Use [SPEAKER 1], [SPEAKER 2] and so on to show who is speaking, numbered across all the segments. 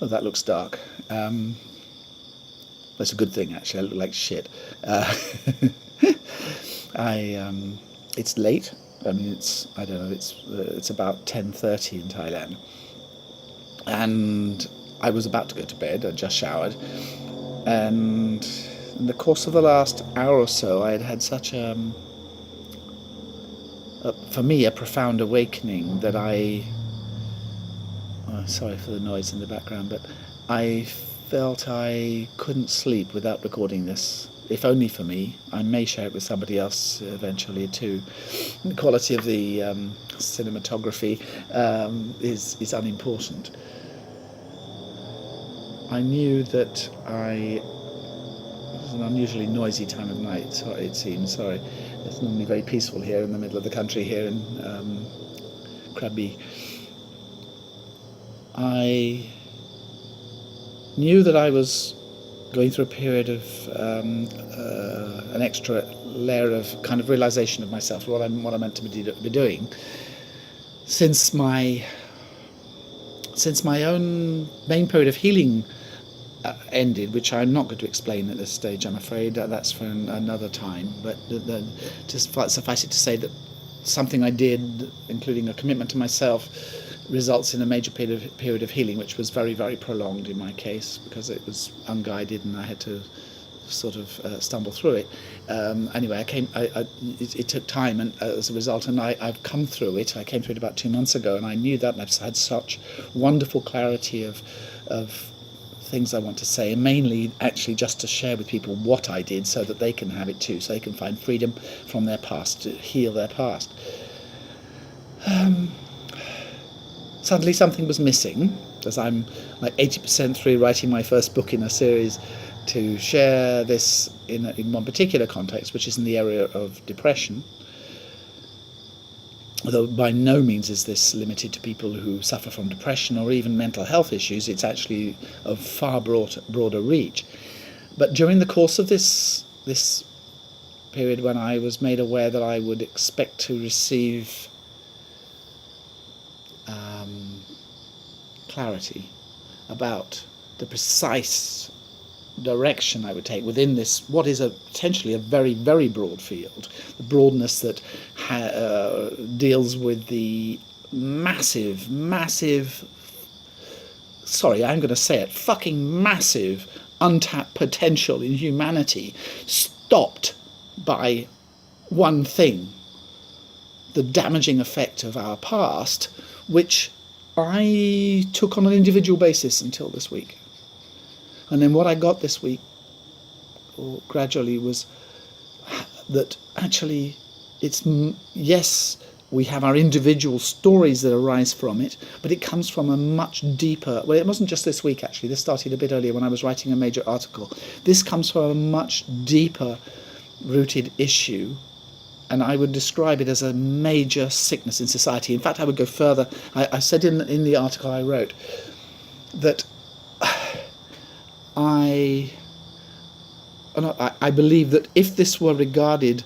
[SPEAKER 1] Oh, that looks dark. That's a good thing, actually. I look like shit. Uh, it's late. I mean, I don't know. It's about 10:30 in Thailand, and I was about to go to bed. I just showered, and in the course of the last hour or so, I had had such for me, a profound awakening that sorry for the noise in the background, but I felt I couldn't sleep without recording this. If only for me. I may share it with somebody else eventually too. The quality of the cinematography is unimportant. I knew that it was an unusually noisy time of night. Sorry, it seems. Sorry, it's normally very peaceful here in the middle of the country here in Krabi. I knew that I was going through a period of an extra layer of kind of realization of myself, what I'm meant to be doing, since my own main period of healing ended, which I'm not going to explain at this stage, I'm afraid. That's for another time. But just suffice it to say that something I did, including a commitment to myself, results in a major period of healing, which was very, very prolonged in my case, because it was unguided and I had to sort of stumble through it. Anyway, it took time, and as a result, and I've come through it. I came through it about 2 months ago, and I knew that, and I've had such wonderful clarity of things I want to say, and mainly actually just to share with people what I did so that they can have it too, so they can find freedom from their past, to heal their past. Suddenly something was missing, as I'm like 80% through writing my first book in a series to share this in one particular context, which is in the area of depression. Although by no means is this limited to people who suffer from depression or even mental health issues. It's actually of far broader reach. But during the course of this period, when I was made aware that I would expect to receive clarity about the precise direction I would take within this, what is potentially a very, very broad field, the broadness that deals with the massive, sorry, I'm going to say it, fucking massive untapped potential in humanity, stopped by one thing, the damaging effect of our past, which I took on an individual basis until this week. And then what I got this week, or gradually, was that actually it's, yes, we have our individual stories that arise from it, but it comes from a much deeper, well, it wasn't just this week actually, this started a bit earlier when I was writing a major article. This comes from a much deeper rooted issue, and I would describe it as a major sickness in society. In fact, I would go further. I said in the article I wrote that I believe that if this were regarded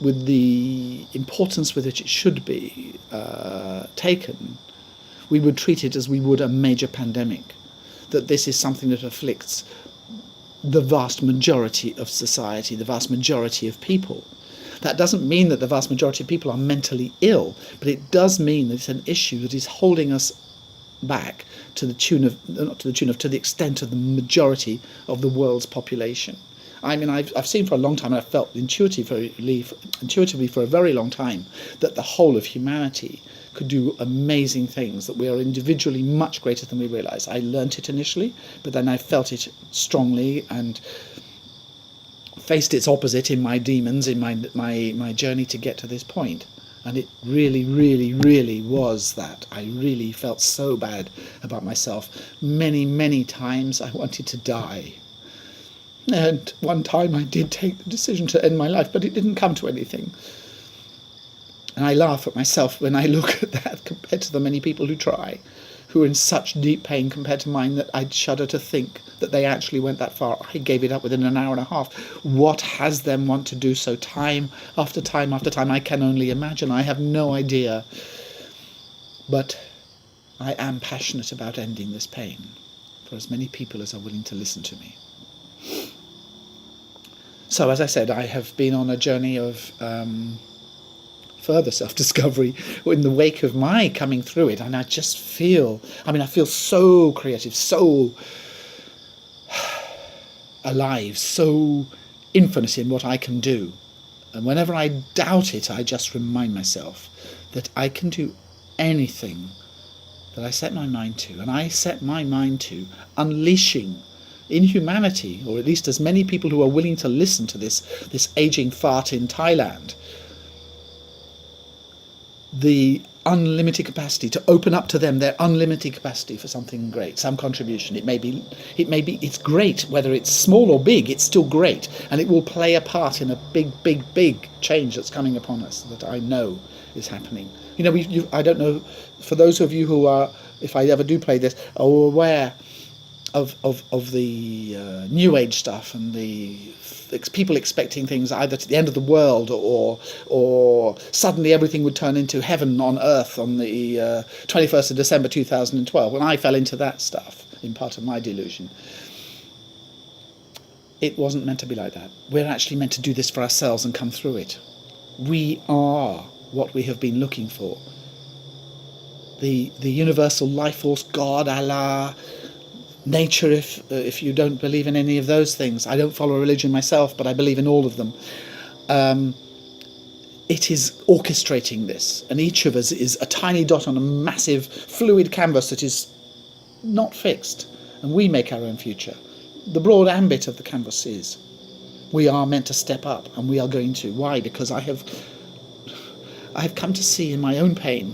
[SPEAKER 1] with the importance with which it should be taken, we would treat it as we would a major pandemic, that this is something that afflicts the vast majority of society, the vast majority of people. That doesn't mean that the vast majority of people are mentally ill, but it does mean that it's an issue that is holding us back to the extent of the majority of the world's population. I mean, I've seen for a long time, and I've felt intuitively for a very long time, that the whole of humanity could do amazing things, that we are individually much greater than we realise. I learnt it initially, but then I felt it strongly and faced its opposite in my demons, in my journey to get to this point. And it really, really, really was that. I really felt so bad about myself. Many, many times I wanted to die. And one time I did take the decision to end my life, but it didn't come to anything. And I laugh at myself when I look at that compared to the many people who try, who are in such deep pain compared to mine that I'd shudder to think that they actually went that far. I gave it up within an hour and a half. What has them want to do so time after time after time? I can only imagine. I have no idea. But I am passionate about ending this pain for as many people as are willing to listen to me. So, as I said, I have been on a journey of further self-discovery in the wake of my coming through it, and I just feel, I feel so creative, so alive, so infinite in what I can do. And whenever I doubt it, I just remind myself that I can do anything that I set my mind to. And I set my mind to unleashing in humanity, or at least as many people who are willing to listen to this aging fart in Thailand, the unlimited capacity to open up to them their unlimited capacity for something great, some contribution. It may be it's great, whether it's small or big, it's still great, and it will play a part in a big change that's coming upon us, that I know is happening. I don't know, for those of you who are, if I ever do play this, are aware of the New Age stuff and the people expecting things either to the end of the world or suddenly everything would turn into heaven on earth on the 21st of December 2012, when I fell into that stuff in part of my delusion. It wasn't meant to be like that. We're actually meant to do this for ourselves and come through it. We are what we have been looking for. The universal life force, God, Allah, nature, if you don't believe in any of those things. I don't follow a religion myself, but I believe in all of them. It is orchestrating this, and each of us is a tiny dot on a massive fluid canvas that is not fixed, and we make our own future. The broad ambit of the canvas is we are meant to step up, and we are going to. Why? Because I have come to see in my own pain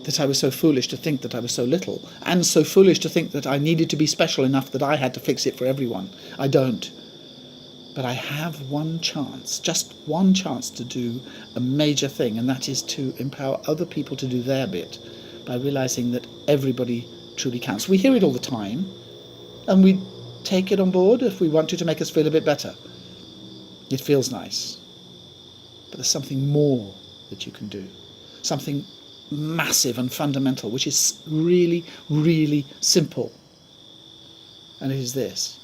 [SPEAKER 1] that I was so foolish to think that I was so little, and so foolish to think that I needed to be special enough that I had to fix it for everyone. I don't. But I have one chance, just one chance, to do a major thing, and that is to empower other people to do their bit by realizing that everybody truly counts. We hear it all the time, and we take it on board if we want to make us feel a bit better. It feels nice. But there's something more that you can do. Something massive and fundamental, which is really, really simple. And it is this.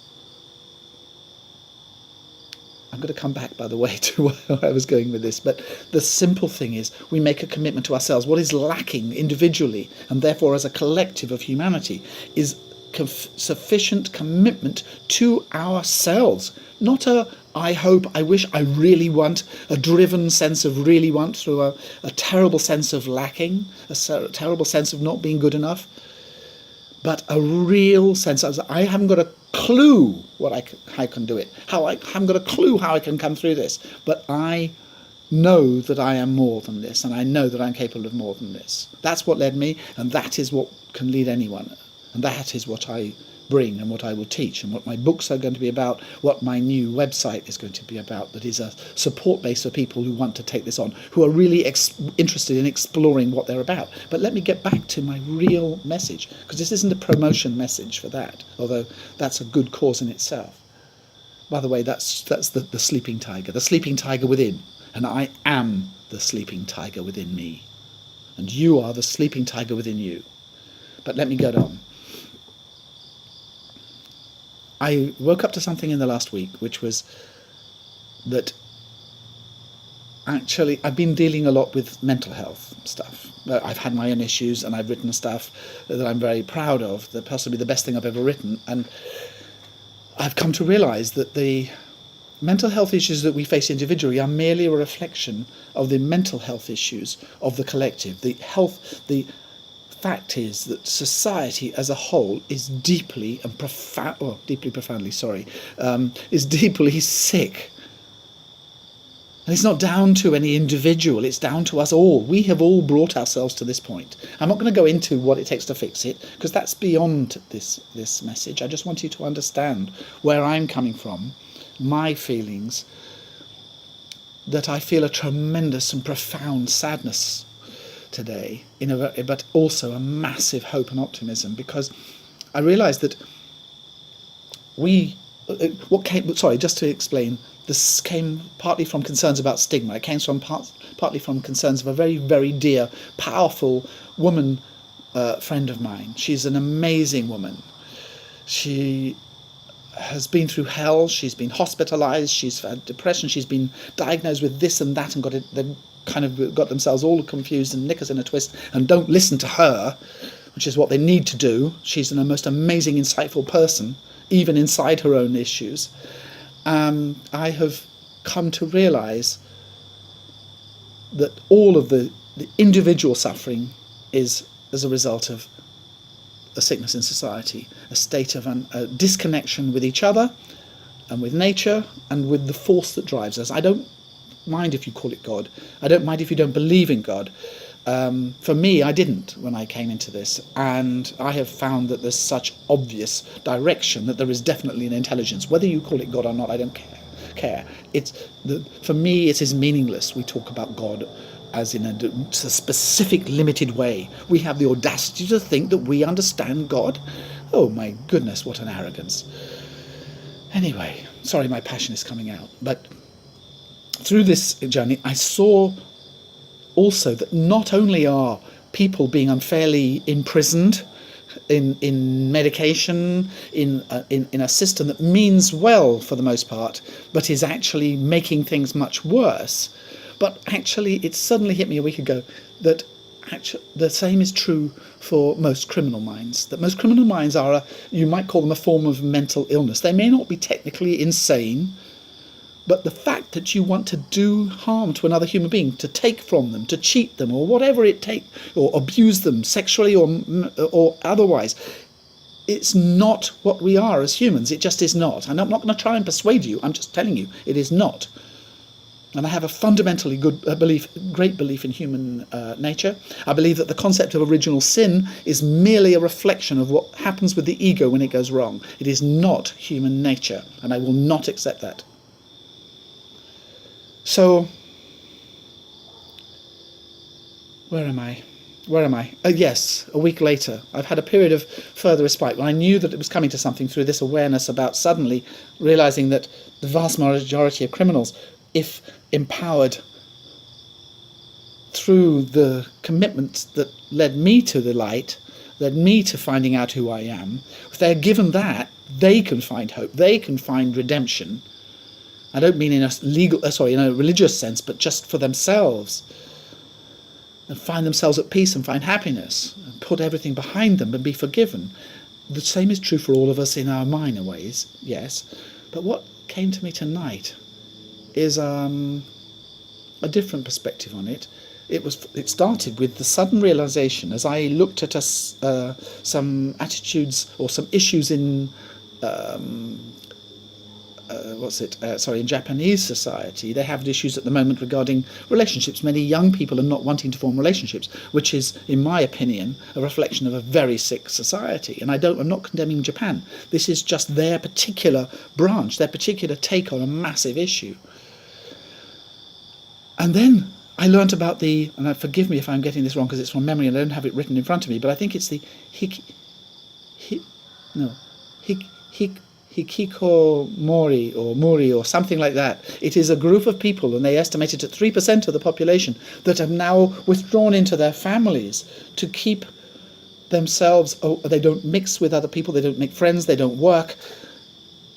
[SPEAKER 1] I'm going to come back, by the way, to where I was going with this, but the simple thing is we make a commitment to ourselves. What is lacking individually, and therefore as a collective of humanity, is sufficient commitment to ourselves. Not a I hope, I wish, I really want, a driven sense of really want through a terrible sense of lacking, a terrible sense of not being good enough, but a real sense of I haven't got a clue how I can do it, I haven't got a clue how I can come through this, but I know that I am more than this, and I know that I'm capable of more than this. That's what led me, and that is what can lead anyone, and that is what I bring and what I will teach, and what my books are going to be about, what my new website is going to be about, that is a support base for people who want to take this on, who are really interested in exploring what they're about. But let me get back to my real message, because this isn't a promotion message for that, although that's a good cause in itself. By the way, that's the sleeping tiger within, and I am the sleeping tiger within me, and you are the sleeping tiger within you. But let me get on. I woke up to something in the last week, which was that actually I've been dealing a lot with mental health stuff. I've had my own issues, and I've written stuff that I'm very proud of, that possibly the best thing I've ever written. And I've come to realise that the mental health issues that we face individually are merely a reflection of the mental health issues of the collective. The fact is that society as a whole is deeply sick. And it's not down to any individual, it's down to us all. We have all brought ourselves to this point. I'm not going to go into what it takes to fix it, because that's beyond this message. I just want you to understand where I'm coming from, my feelings, that I feel a tremendous and profound sadness today, but also a massive hope and optimism, because I realised that just to explain, this came partly from concerns about stigma. It came from partly from concerns of a very, very dear, powerful woman friend of mine. She's an amazing woman. She has been through hell. She's been hospitalized. She's had depression. She's been diagnosed with this and that, and they've kind of got themselves all confused and knickers in a twist, and don't listen to her, which is what they need to do. She's the most amazing, insightful person, even inside her own issues. I have come to realize that all of the individual suffering is as a result of a sickness in society, a state of a disconnection with each other and with nature and with the force that drives us. I don't mind if you call it God. I don't mind if you don't believe in God. For me, I didn't when I came into this, and I have found that there's such obvious direction that there is definitely an intelligence. Whether you call it God or not, I don't care. For me, it is meaningless. We talk about God as in a specific, limited way. We have the audacity to think that we understand God. Oh my goodness, what an arrogance. Anyway, sorry my passion is coming out, but through this journey I saw also that not only are people being unfairly imprisoned in medication, in a system that means well for the most part, but is actually making things much worse. But actually, it suddenly hit me a week ago that the same is true for most criminal minds. That most criminal minds are, you might call them a form of mental illness. They may not be technically insane, but the fact that you want to do harm to another human being, to take from them, to cheat them, or whatever it takes, or abuse them sexually or otherwise, it's not what we are as humans. It just is not. And I'm not going to try and persuade you. I'm just telling you, it is not. And I have a fundamentally great belief in human nature. I believe that the concept of original sin is merely a reflection of what happens with the ego when it goes wrong. It is not human nature, and I will not accept that. So, where am I? Yes, a week later, I've had a period of further respite when I knew that it was coming to something through this awareness about suddenly realizing that the vast majority of criminals, if empowered through the commitment that led me to the light, led me to finding out who I am, if they're given that, they can find hope, they can find redemption. I don't mean in a religious sense, but just for themselves, and find themselves at peace and find happiness, and put everything behind them and be forgiven. The same is true for all of us in our minor ways, yes. But what came to me tonight is a different perspective on it. It started with the sudden realization as I looked at some attitudes or some issues in in Japanese society. They have issues at the moment regarding relationships. Many young people are not wanting to form relationships, which is, in my opinion, a reflection of a very sick society. And I'm not condemning Japan. This is just their particular branch, their particular take on a massive issue. And then I learnt about and forgive me if I'm getting this wrong because it's from memory and I don't have it written in front of me, but I think it's the hikikomori or muri or something like that. It is a group of people, and they estimate it at 3% of the population, that have now withdrawn into their families to keep themselves. They don't mix with other people, they don't make friends, they don't work.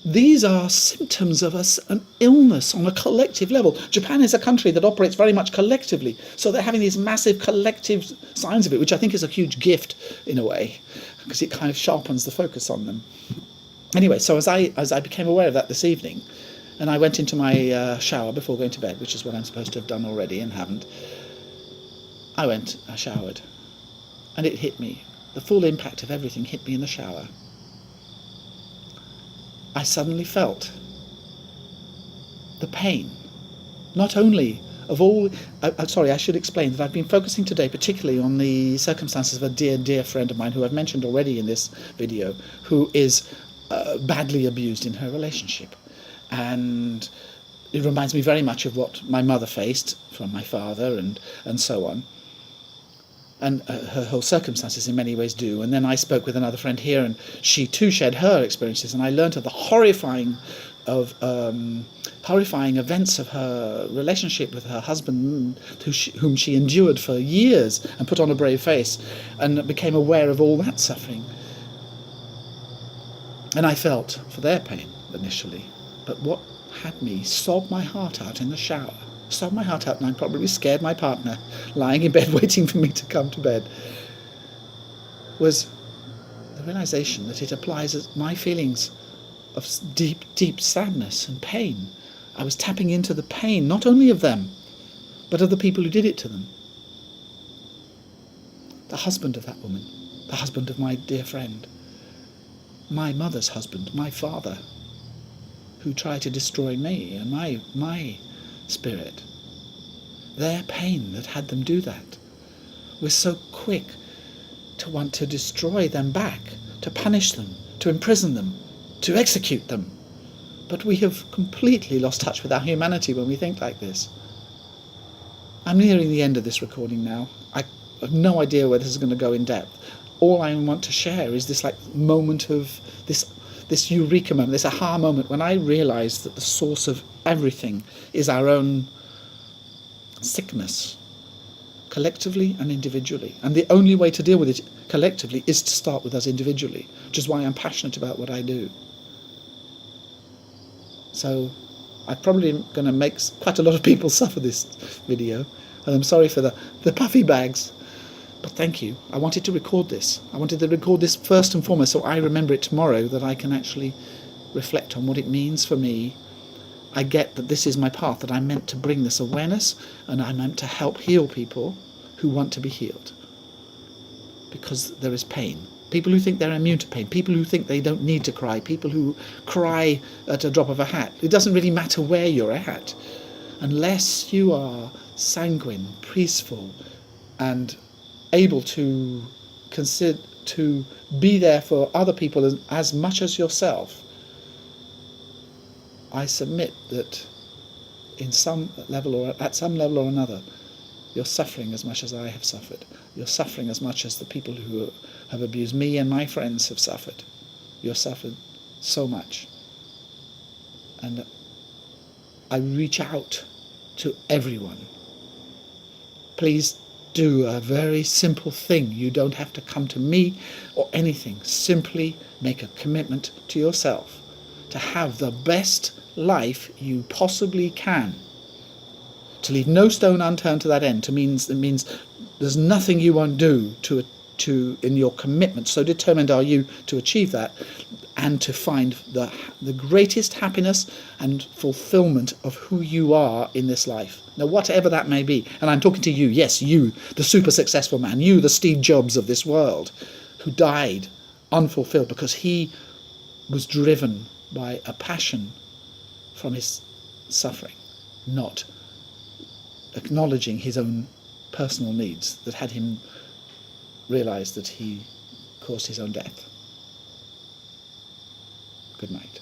[SPEAKER 1] These are symptoms of an illness on a collective level. Japan is a country that operates very much collectively, so they're having these massive collective signs of it, which I think is a huge gift in a way, because it kind of sharpens the focus on them. Anyway, so as I became aware of that this evening, and I went into my shower before going to bed, which is what I'm supposed to have done already and haven't, I showered, and it hit me. The full impact of everything hit me in the shower. I suddenly felt the pain, not only of all... I should explain that I've been focusing today particularly on the circumstances of a dear, dear friend of mine who I've mentioned already in this video, who is badly abused in her relationship. And it reminds me very much of what my mother faced from my father and so on. And her whole circumstances in many ways do. And then I spoke with another friend here, and she too shared her experiences, and I learnt of the horrifying of horrifying events of her relationship with her husband, whom she endured for years and put on a brave face, and became aware of all that suffering. And I felt for their pain initially, but what had me sob my heart out in the shower, sob my heart out, and I probably scared my partner, lying in bed waiting for me to come to bed, was the realization that it applies as my feelings of deep, deep sadness and pain. I was tapping into the pain, not only of them, but of the people who did it to them. The husband of that woman, the husband of my dear friend, my mother's husband, my father, who tried to destroy me and my spirit. Their pain that had them do that was so quick to want to destroy them back, to punish them, to imprison them, to execute them. But we have completely lost touch with our humanity when we think like this. I'm nearing the end of this recording now. I have no idea where this is going to go in depth. All I want to share is this moment of this eureka moment, this aha moment, when I realised that the source of everything is our own sickness, collectively and individually. And the only way to deal with it collectively is to start with us individually, which is why I'm passionate about what I do. So I'm probably going to make quite a lot of people suffer this video, and I'm sorry for the puffy bags, but thank you. I wanted to record this. I wanted to record this first and foremost so I remember it tomorrow, that I can actually reflect on what it means for me. I get that this is my path, that I'm meant to bring this awareness, and I'm meant to help heal people who want to be healed. Because there is pain. People who think they're immune to pain, people who think they don't need to cry, people who cry at a drop of a hat. It doesn't really matter where you're at. Unless you are sanguine, peaceful, and able to consider to be there for other people as much as yourself, I submit that in some level or at some level or another, you're suffering as much as I have suffered. You're suffering as much as the people who have abused me and my friends have suffered. You've suffered so much. And I reach out to everyone. Please do a very simple thing. You don't have to come to me or anything. Simply make a commitment to yourself to have the best life you possibly can. To leave no stone unturned to that end. It means there's nothing you won't do to in your commitment. So determined are you to achieve that, and to find the greatest happiness and fulfillment of who you are in this life. Now, whatever that may be. And I'm talking to you, yes, you, the super successful man, you, the Steve Jobs of this world, who died unfulfilled because he was driven by a passion from his suffering, not acknowledging his own personal needs that had him realize that he caused his own death. Good night.